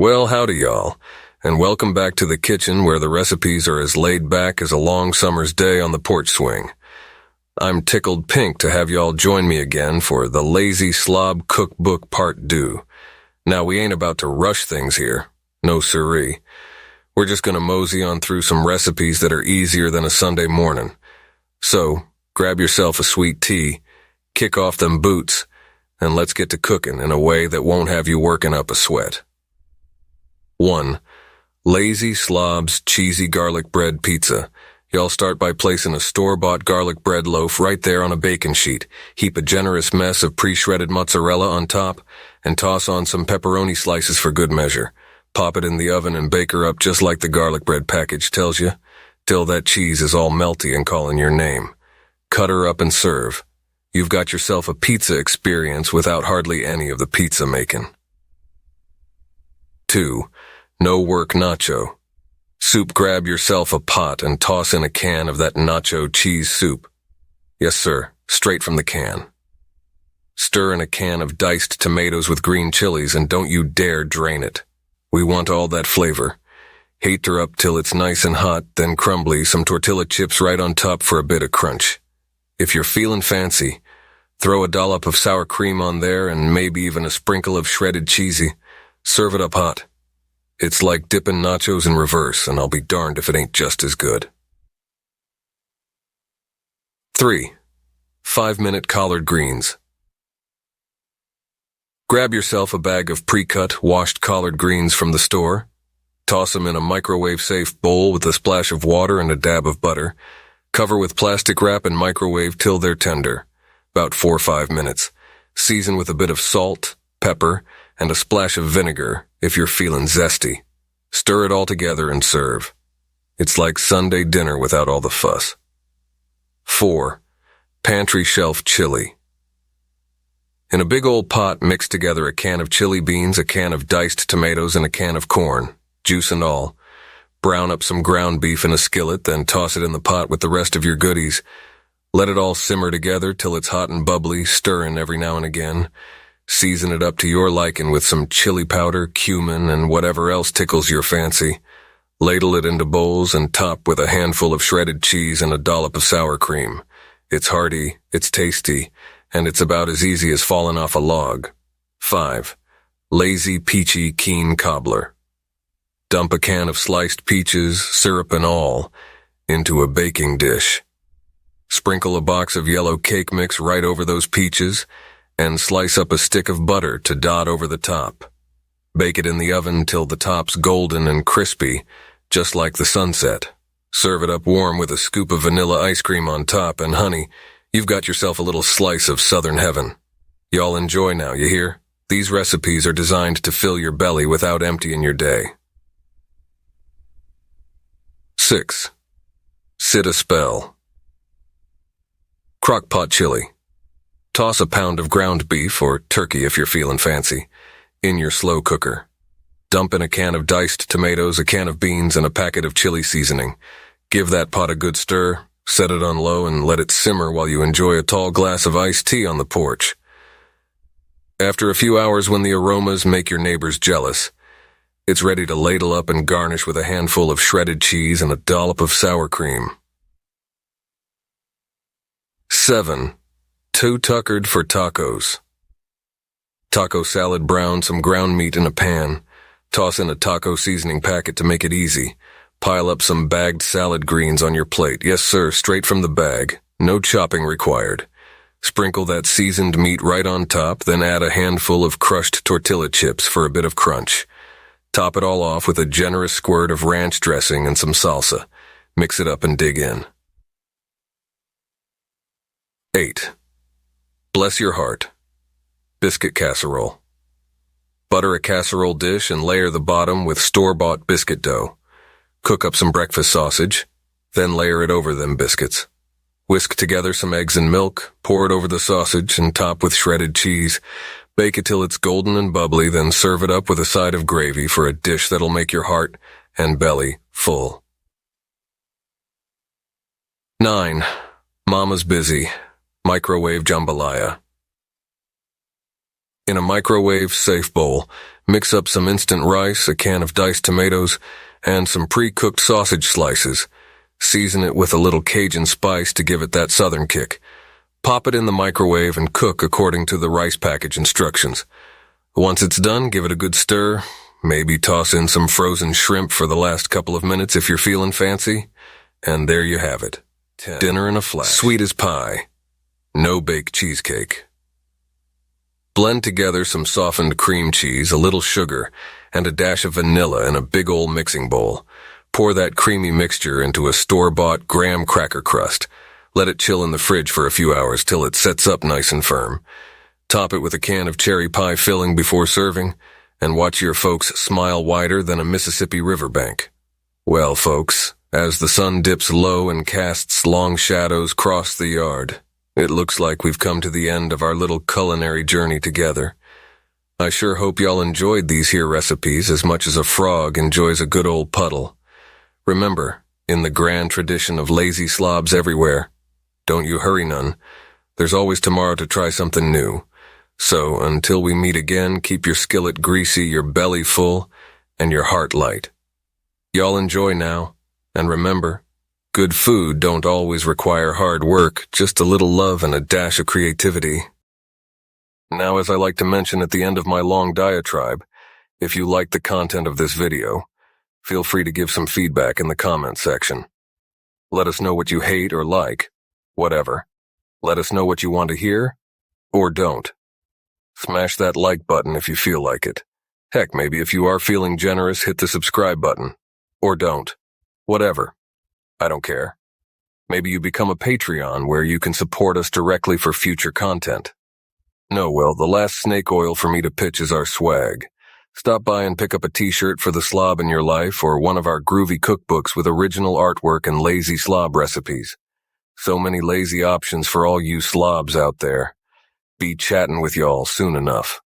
Well, howdy y'all, and welcome back to the kitchen where the recipes are as laid back as a long summer's day on the porch swing. I'm tickled pink to have y'all join me again for the Lazy-Slob Cookbook Part 2. Now, we ain't about to rush things here. No siree. We're just gonna mosey on through some recipes that are easier than a Sunday morning. So, grab yourself a sweet tea, kick off them boots, and let's get to cooking in a way that won't have you working up a sweat. 1. Lazy-Slob's Cheesy Garlic Bread Pizza. Y'all start by placing a store-bought garlic bread loaf right there on a baking sheet, heap a generous mess of pre-shredded mozzarella on top, and toss on some pepperoni slices for good measure. Pop it in the oven and bake her up just like the garlic bread package tells you, till that cheese is all melty and calling your name. Cut her up and serve. You've got yourself a pizza experience without hardly any of the pizza making. 2. No work nacho. Soup. Grab yourself a pot and toss in a can of that nacho cheese soup. Yes, sir, straight from the can. Stir in a can of diced tomatoes with green chilies and don't you dare drain it. We want all that flavor. Heat her up till it's nice and hot, then crumbly, some tortilla chips right on top for a bit of crunch. If you're feeling fancy, throw a dollop of sour cream on there and maybe even a sprinkle of shredded cheesy. Serve it up hot. It's like dipping nachos in reverse, and I'll be darned if it ain't just as good. 3. 5-minute collard greens. Grab yourself a bag of pre-cut, washed collard greens from the store. Toss them in a microwave-safe bowl with a splash of water and a dab of butter. Cover with plastic wrap and microwave till they're tender, about 4 or 5 minutes. Season with a bit of salt, pepper, and a splash of vinegar if you're feeling zesty. Stir it all together and serve. It's like Sunday dinner without all the fuss. 4. Pantry shelf chili. In a big old pot, mix together a can of chili beans, a can of diced tomatoes, and a can of corn, juice and all. Brown up some ground beef in a skillet, then toss it in the pot with the rest of your goodies. Let it all simmer together till it's hot and bubbly, stirring every now and again. Season it up to your liking with some chili powder, cumin, and whatever else tickles your fancy. Ladle it into bowls and top with a handful of shredded cheese and a dollop of sour cream. It's hearty, it's tasty, and it's about as easy as falling off a log. 5. Lazy Peachy Keen Cobbler. Dump a can of sliced peaches, syrup and all, into a baking dish. Sprinkle a box of yellow cake mix right over those peaches, and slice up a stick of butter to dot over the top. Bake it in the oven till the top's golden and crispy, just like the sunset. Serve it up warm with a scoop of vanilla ice cream on top, and honey, you've got yourself a little slice of southern heaven. Y'all enjoy now, you hear? These recipes are designed to fill your belly without emptying your day. 6. Sit a spell. Crockpot Chili. Toss a pound of ground beef, or turkey if you're feeling fancy, in your slow cooker. Dump in a can of diced tomatoes, a can of beans, and a packet of chili seasoning. Give that pot a good stir, set it on low, and let it simmer while you enjoy a tall glass of iced tea on the porch. After a few hours, when the aromas make your neighbors jealous, it's ready to ladle up and garnish with a handful of shredded cheese and a dollop of sour cream. 7. Tuckered for tacos. Taco salad. Brown some ground meat in a pan. Toss in a taco seasoning packet to make it easy. Pile up some bagged salad greens on your plate. Yes, sir, straight from the bag. No chopping required. Sprinkle that seasoned meat right on top, then add a handful of crushed tortilla chips for a bit of crunch. Top it all off with a generous squirt of ranch dressing and some salsa. Mix it up and dig in. 8. Bless your heart. Biscuit Casserole. Butter a casserole dish and layer the bottom with store-bought biscuit dough. Cook up some breakfast sausage, then layer it over them biscuits. Whisk together some eggs and milk, pour it over the sausage, and top with shredded cheese. Bake it till it's golden and bubbly, then serve it up with a side of gravy for a dish that'll make your heart and belly full. 9. Mama's Busy. Microwave Jambalaya. In a microwave-safe bowl, Mix up some instant rice, a can of diced tomatoes, and some pre-cooked sausage slices. Season it with a little Cajun spice to give it that southern kick. Pop it in the microwave and cook according to the rice package instructions. Once it's done, give it a good stir. Maybe toss in some frozen shrimp for the last couple of minutes if you're feeling fancy. And there you have it. 10. Dinner in a flash. Sweet as pie. No-bake cheesecake. Blend together some softened cream cheese, a little sugar, and a dash of vanilla in a big old mixing bowl. Pour that creamy mixture into a store-bought graham cracker crust. Let it chill in the fridge for a few hours till it sets up nice and firm. Top it with a can of cherry pie filling before serving, and watch your folks smile wider than a Mississippi riverbank. Well, folks, as the sun dips low and casts long shadows across the yard, it looks like we've come to the end of our little culinary journey together. I sure hope y'all enjoyed these here recipes as much as a frog enjoys a good old puddle. Remember, in the grand tradition of lazy slobs everywhere, don't you hurry none. There's always tomorrow to try something new. So, until we meet again, keep your skillet greasy, your belly full, and your heart light. Y'all enjoy now, and remember, good food don't always require hard work, just a little love and a dash of creativity. Now, as I like to mention at the end of my long diatribe, if you like the content of this video, feel free to give some feedback in the comment section. Let us know what you hate or like, whatever. Let us know what you want to hear, or don't. Smash that like button if you feel like it. Heck, maybe if you are feeling generous, hit the subscribe button. Or don't. Whatever. I don't care. Maybe you become a Patreon where you can support us directly for future content. No, well, the last snake oil for me to pitch is our swag. Stop by and pick up a t-shirt for the slob in your life or one of our groovy cookbooks with original artwork and lazy slob recipes. So many lazy options for all you slobs out there. Be chatting with y'all soon enough.